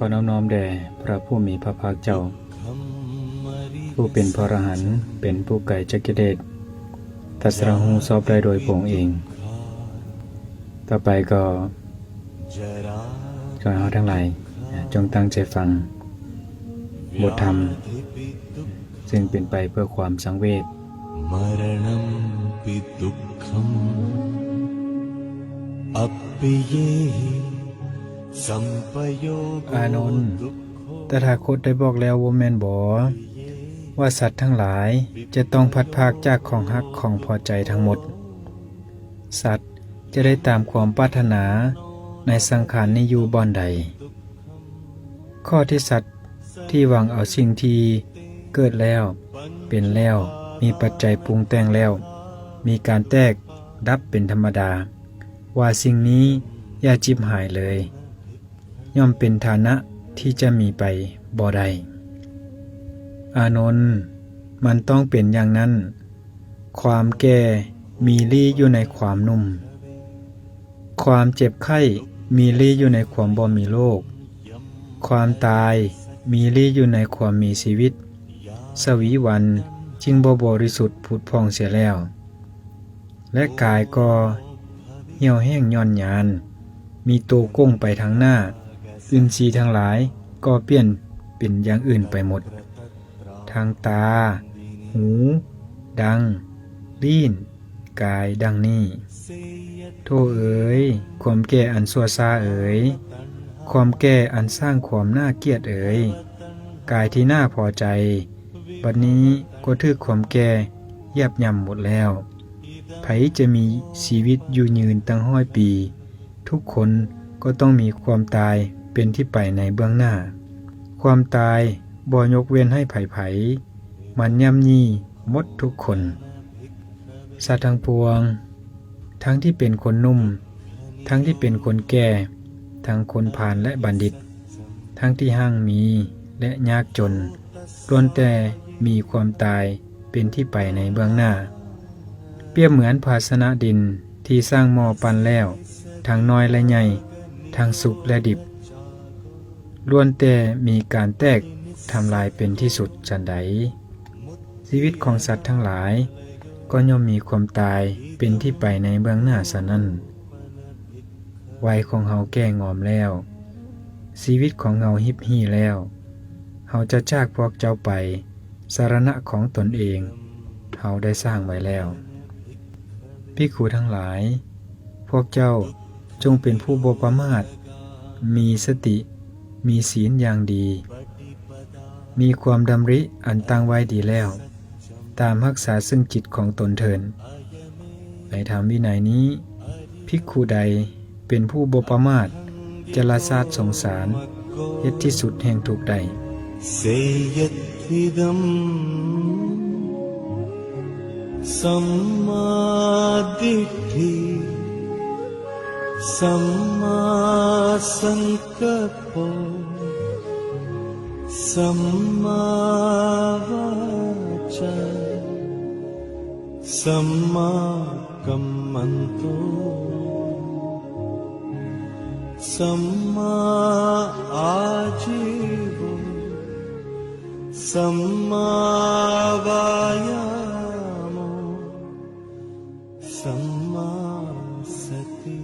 ขอน้อมแด่พระผู้มีพระภาคเจ้าผู้เป็นพระอรหันต์เป็นผู้ไกลจากกิเลสตรัสรู้ชอบได้โดยพระองค์เองต่อไปก็ขอให้เราทั้งหลายจงตั้งใจฟังบทธรรมซึ่งเป็นไปเพื่อความสังเวชมรณัมปิทุกขัมอัปปิเยหิสัมปโยโก อานนท์ตถาคตได้บอกแล้วว่าแม่นบ่ว่าสัตว์ทั้งหลายจะต้องพัดพรากจากของฮักของพอใจทั้งหมดสัตว์จะได้ตามความปรารถนาในสังขารนี้อยู่บ่อนใดข้อที่สัตว์ที่หวังเอาสิ่งที่เกิดแล้วเป็นแล้วมีปัจจัยปรุงแต่งแล้วมีการแตกดับเป็นธรรมดาว่าสิ่งนี้อย่าจิบหายเลยย่อมเป็นฐานะที่จะมีไปบ่ได้อานนท์มันต้องเป็นอย่างนั้นความแก่มีลี่อยู่ในความหนุ่มความเจ็บไข้มีลี่อยู่ในความบ่มีโรคความตายมีลี่อยู่ในความมีชีวิตสวีวันจึงบ่บริสุทธิ์ผุดพองเสียแล้วและกายก็เหี่ยวแห้งย่อนยานมีโตก้งไปทางหน้าอินทรีย์ทั้งหลายก็เปลี่ยนเป็นอย่างอื่นไปหมดทางตาหูดังลิ้นกายดังนี้โธ่เอ๋ยความแก่อันชั่วช้าเอ๋ยความแก่อันสร้างความน่าเกลียดเอ๋ยกายที่น่าพอใจบัดนี้ก็ถูกความแก่ยับยั้งหมดแล้วไผจะมีชีวิตอยู่ยืนตั้ง100 ปีทุกคนก็ต้องมีความตายเป็นที่ไปในเบื้องหน้าความตายบ่ยกเว้นให้ไผมันย่ำยี่หมดทุกคนสัตว์ทั้งปวงทั้งที่เป็นคนหนุ่มทั้งที่เป็นคนแก่ทั้งคนผ่านและบัณฑิตทั้งที่ห้างมีและยากจนล้วนแต่มีความตายเป็นที่ไปในเบื้องหน้าเปรียบเหมือนภาชนะดินที่สร้างหม้อปั้นแล้วทั้งน้อยและใหญ่ทั้งสุกและดิบล้วนแต่มีการแตกทำลายเป็นที่สุดฉันใดชีวิตของสัตว์ทั้งหลายก็ย่อมมีความตายเป็นที่ไปในเบื้องหน้าฉะนั้นวัยของเฮาแก่งอมแล้วชีวิตของเฮาฮิบหี้แล้วเฮาจะจากพวกเจ้าไปสรณะของตนเองเฮาได้สร้างไว้แล้วภิกขุทั้งหลายพวกเจ้าจงเป็นผู้บ่ประมาทมีสติมีศีลอย่างดีมีความดำริอันตั้งไว้ดีแล้วตามรักษาซึ่งจิตของตนเถิดในธรรมวินัยนี้ภิกขุใดเป็นผู้บ่ประมาทจะละซาดสงสารเฮ็ดที่สุดแห่งทุกข์ใดเสยัตถิดัมสัมมาทิฏฐิสัมมาสังกัปปะสัมมาวาจาสัมมากัมมันโตสัมมาอาชีวะสัมมาวายามะสัมมาสติ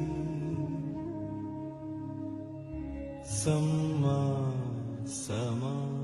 สัมมาสมา